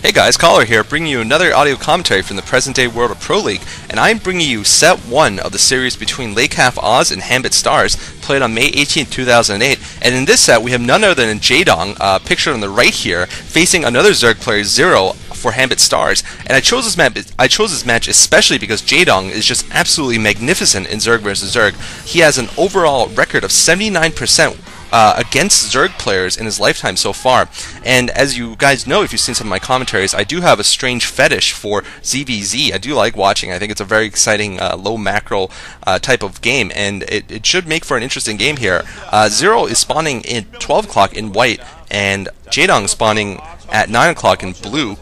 Hey guys, Caller here, bringing you another audio commentary from the present-day world of Pro League, and I'm bringing you Set 1 of the series between Lecaf Oz and Hanbit Stars, played on May 18, 2008, and in this set we have none other than Jaedong, pictured on the right here, facing another Zerg player, Zero, for Hanbit Stars. And I chose this match especially because Jaedong is just absolutely magnificent in Zerg vs Zerg. He has an overall record of 79% against Zerg players in his lifetime so far. And as you guys know, if you've seen some of my commentaries, I do have a strange fetish for ZVZ. I do like watching. I think it's a very exciting low macro type of game, and it should make for an interesting game here. Zero is spawning in 12 o'clock in white, and Jaedong spawning at 9 o'clock in blue.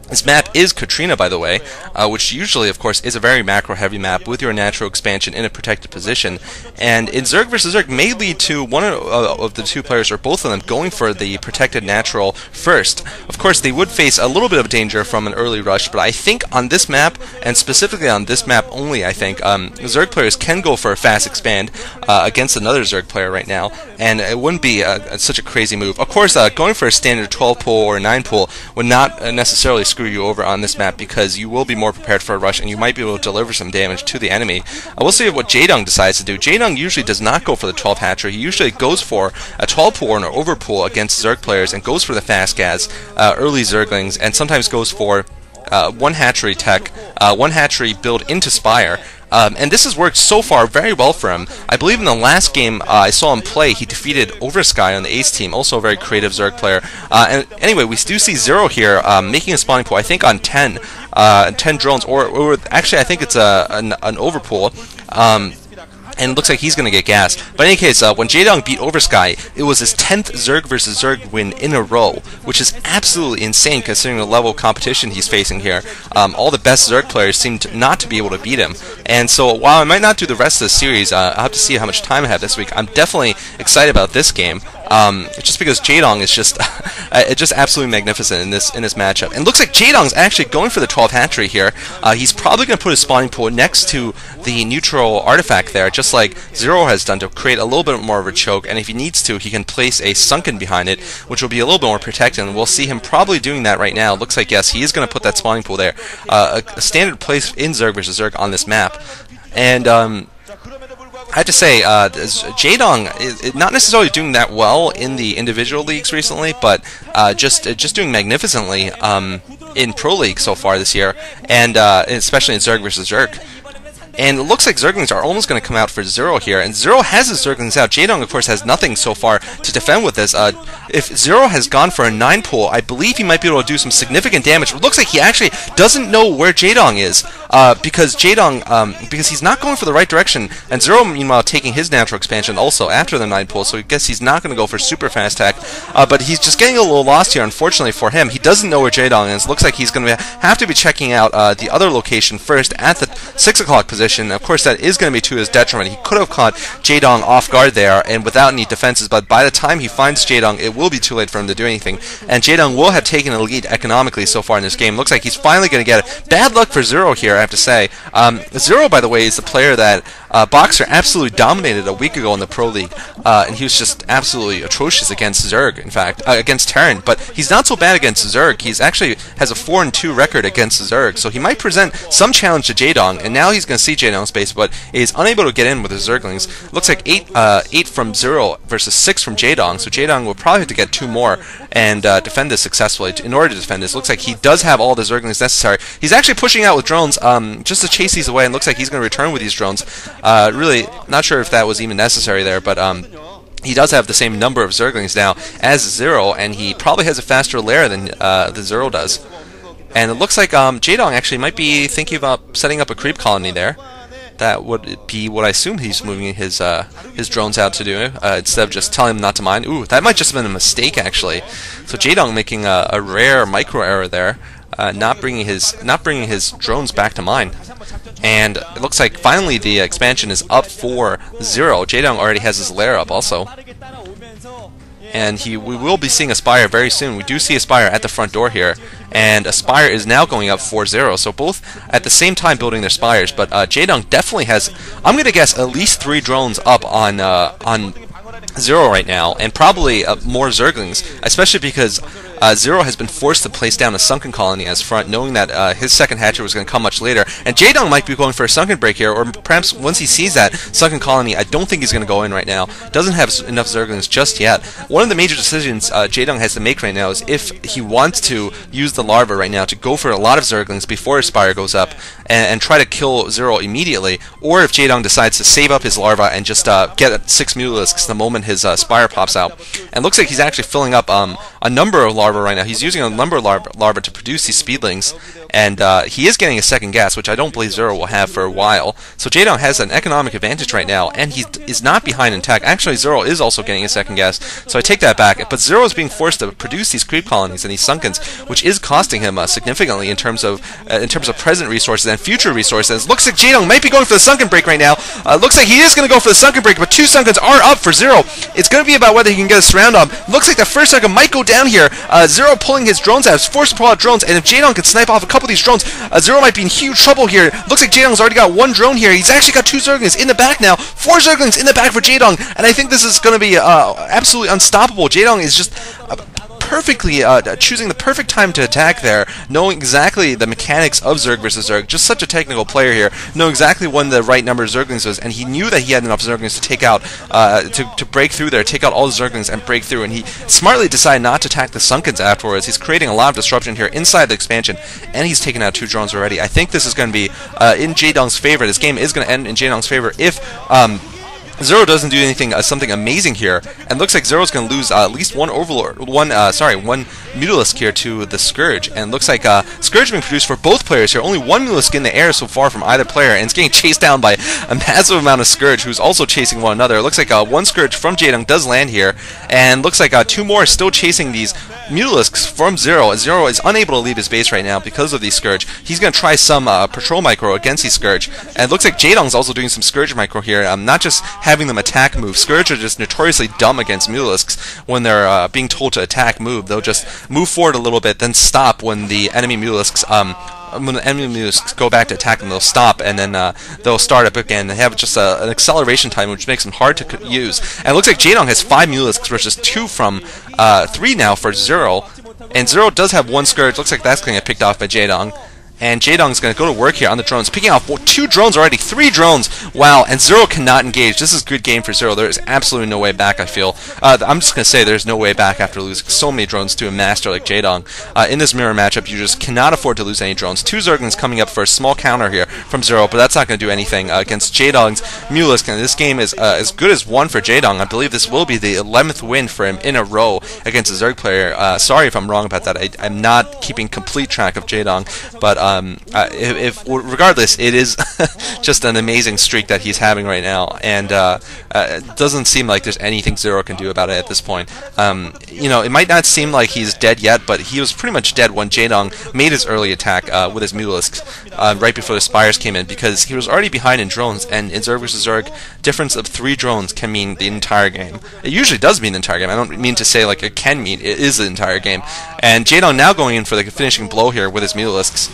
This map is Katrina, by the way, which usually, of course, is a very macro-heavy map with your natural expansion in a protected position. And in Zerg vs Zerg may lead to one of the two players, or both of them, going for the protected natural first. Of course, they would face a little bit of danger from an early rush, but I think on this map, and specifically on this map only, I think, Zerg players can go for a fast expand against another Zerg player right now, and it wouldn't be such a crazy move. Of course, going for a standard 12 pull or 9 pull would not necessarily screw you over on this map, because you will be more prepared for a rush and you might be able to deliver some damage to the enemy. We'll see what Jaedong decides to do. Jaedong usually does not go for the 12 hatchery. He usually goes for a 12 pull or an over pull against Zerg players and goes for the fast gas, early Zerglings, and sometimes goes for one hatchery tech, one hatchery build into Spire. And this has worked so far very well for him. I believe in the last game I saw him play, he defeated Oversky on the Ace team, also a very creative Zerg player. And anyway, we do see Zero here making a spawning pool, I think on 10 drones, or actually I think it's an overpool. And it looks like he's going to get gassed. But in any case, when Jaedong beat Oversky, it was his 10th Zerg vs Zerg win in a row, which is absolutely insane considering the level of competition he's facing here. All the best Zerg players seem not to be able to beat him. And so while I might not do the rest of the series, I'll have to see how much time I have this week. I'm definitely excited about this game. Just because Jaedong is just just absolutely magnificent in this matchup. And it looks like Jaedong's actually going for the 12 hatchery here. He's probably going to put his spawning pool next to the neutral artifact there, just like Zero has done, to create a little bit more of a choke. And if he needs to, he can place a sunken behind it, which will be a little bit more protected. And we'll see him probably doing that right now. It looks like, yes, he is going to put that spawning pool there. A standard place in Zerg vs Zerg on this map. And I have to say, Jaedong is not necessarily doing that well in the individual leagues recently, but just doing magnificently in Pro League so far this year, and especially in Zerg vs Zerg. And it looks like Zerglings are almost going to come out for Zero here, and Zero has his Zerglings out. Jaedong, of course, has nothing so far to defend with this. If Zero has gone for a 9 pull, I believe he might be able to do some significant damage. It looks like he actually doesn't know where Jaedong is, because he's not going for the right direction, and Zero, meanwhile, taking his natural expansion also after the 9 pull, so I guess he's not going to go for super fast tech, but he's just getting a little lost here, unfortunately for him. He doesn't know where Jaedong is. Looks like he's going to have to be checking out the other location first at the 6 o'clock position. Of course, that is going to be to his detriment. He could have caught Jaedong off guard there and without any defenses, but by the time he finds Jaedong, it will be too late for him to do anything. And Jaedong will have taken a lead economically so far in this game. Looks like he's finally going to get it. Bad luck for Zero here, I have to say. Zero, by the way, is the player that Boxer absolutely dominated a week ago in the Pro League, and he was just absolutely atrocious against Zerg, in fact, against Terran. But he's not so bad against Zerg. He's actually has a 4-2 record against Zerg, so he might present some challenge to Jaedong, and now he's going to see Jaedong's base, but is unable to get in with his Zerglings. Looks like 8 from Zero versus 6 from Jaedong, so Jaedong will probably have to get 2 more and defend this successfully. In order to defend this, looks like he does have all the Zerglings necessary. He's actually pushing out with drones just to chase these away, and looks like he's going to return with these drones. Really not sure if that was even necessary there, but he does have the same number of Zerglings now as Zero, and he probably has a faster lair than the Zero does. And it looks like Jaedong actually might be thinking about setting up a creep colony there. That would be what I assume he's moving his drones out to do, instead of just telling him not to mine. Ooh, that might just have been a mistake, actually. So Jaedong making a rare micro error there, not bringing his drones back to mine. And it looks like finally the expansion is up for Zero. Jaedong already has his lair up also. And we will be seeing a Spire very soon. We do see a Spire at the front door here, and a Spire is now going up for Zero. So both at the same time building their Spires, but Jaedong definitely has, I'm going to guess, at least 3 drones up on Zero right now, and probably more Zerglings, especially because Zero has been forced to place down a Sunken Colony as front, knowing that his second hatchery was going to come much later. And Jaedong might be going for a Sunken Break here, or perhaps once he sees that Sunken Colony, I don't think he's going to go in right now. Doesn't have enough Zerglings just yet. One of the major decisions Jaedong has to make right now is if he wants to use the larva right now to go for a lot of Zerglings before his Spire goes up and try to kill Zero immediately, or if Jaedong decides to save up his larva and just get 6 Mutalisks the moment his Spire pops out. And looks like he's actually filling up a number of larvae right now. He's using a number of larvae to produce these speedlings, and he is getting a second gas, which I don't believe Zero will have for a while. So Jaedong has an economic advantage right now, and he is not behind in tech. Actually, Zero is also getting a second gas, so I take that back. But Zero is being forced to produce these creep colonies and these Sunkens, which is costing him significantly in terms of present resources and future resources. Looks like Jaedong might be going for the Sunken Break right now. Looks like he is going to go for the Sunken Break, but 2 Sunkens are up for Zero. It's going to be about whether he can get a surround on. Looks like the first Sunken might go down here. Zero pulling his drones out. He's forced to pull out drones, and if Jaedong can snipe off a couple of these drones, Zero might be in huge trouble here. Looks like Jaedong's already got 1 drone here. He's actually got 2 Zerglings in the back now. 4 Zerglings in the back for Jaedong, and I think this is going to be absolutely unstoppable. Jaedong is just perfectly choosing the perfect time to attack there, knowing exactly the mechanics of Zerg versus Zerg. Just such a technical player here, know exactly when the right number of Zerglings was, and he knew that he had enough Zerglings to take out, to break through there, take out all the Zerglings and break through, and he smartly decided not to attack the Sunkens afterwards. He's creating a lot of disruption here inside the expansion, and he's taken out 2 drones already. I think this is going to be in Jaedong's favor. This game is going to end in Jaedong's favor if Zero doesn't do anything, something amazing here, and looks like Zero's going to lose at least one Overlord, one Mutalisk here to the Scourge, and looks like Scourge being produced for both players here. Only 1 Mutalisk in the air so far from either player, and it's getting chased down by a massive amount of Scourge, who's also chasing one another. It looks like 1 Scourge from Jaedong does land here, and looks like 2 more still chasing these Mutalisks from Zero. Zero is unable to leave his base right now because of these Scourge. He's going to try some Patrol Micro against these Scourge, and it looks like Jaedong's also doing some Scourge Micro here, not just having them attack move. Scourge are just notoriously dumb against Mutalisks. When they're being told to attack move, they'll just move forward a little bit, then stop when the enemy Mutalisks when the enemy Mutalisks go back to attack them, they'll stop, and then they'll start up again. They have just an acceleration time, which makes them hard to use. And it looks like Jaedong has 5 Mutalisks versus 2 from 3 now for Zero. And Zero does have 1 Scourge. Looks like that's going to get picked off by Jaedong. And Jaedong's going to go to work here on the drones, picking off 2 drones already, 3 drones. Wow, and Zero cannot engage. This is a good game for Zero. There is absolutely no way back, I feel. I'm just going to say there's no way back after losing so many drones to a master like Jaedong. In this mirror matchup, you just cannot afford to lose any drones. 2 Zerglings coming up for a small counter here from Zero, but that's not going to do anything against Jaedong's Mutalisk. And this game is as good as 1 for Jaedong. I believe this will be the 11th win for him in a row against a Zerg player. Sorry if I'm wrong about that. I'm not keeping complete track of Jaedong, but regardless, it is just an amazing streak that he's having right now, and it doesn't seem like there's anything Zero can do about it at this point. You know, it might not seem like he's dead yet, but he was pretty much dead when Jaedong made his early attack with his Mutalisks right before the Spires came in, because he was already behind in drones, and in Zerg vs. Zerg, difference of 3 drones can mean the entire game. It usually does mean the entire game. I don't mean to say like it can mean, it is the entire game. And Jaedong now going in for the finishing blow here with his Mutalisks.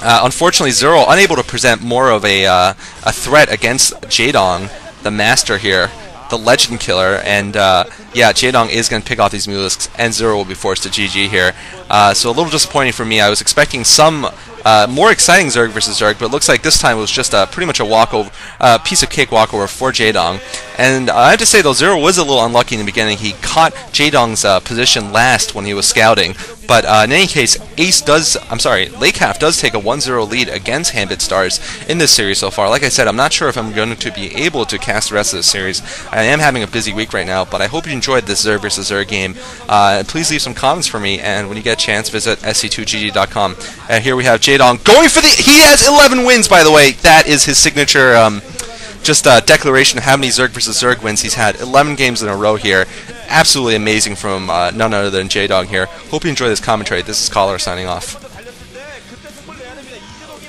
Unfortunately, Zero unable to present more of a threat against Jaedong, the master here, the legend killer, and yeah, Jaedong is going to pick off these Mutalisks, and Zero will be forced to GG here. So a little disappointing for me. I was expecting some more exciting Zerg versus Zerg, but it looks like this time it was just pretty much a walkover, piece of cake walkover for Jaedong. And I have to say though, Zero was a little unlucky in the beginning. He caught Jaedong's position last when he was scouting. But in any case, Lecaf does take a 1-0 lead against Hanbit Stars in this series so far. Like I said, I'm not sure if I'm going to be able to cast the rest of the series. I am having a busy week right now, but I hope you enjoyed this Zerg vs. Zerg game. Please leave some comments for me, and when you get a chance, visit sc2gg.com. Here we have Jaedong going for he has 11 wins, by the way. That is his signature just a declaration of how many Zerg vs. Zerg wins he's had. 11 games in a row here. Absolutely amazing from none other than Jaedong here. Hope you enjoy this commentary. This is Cholerasc signing off.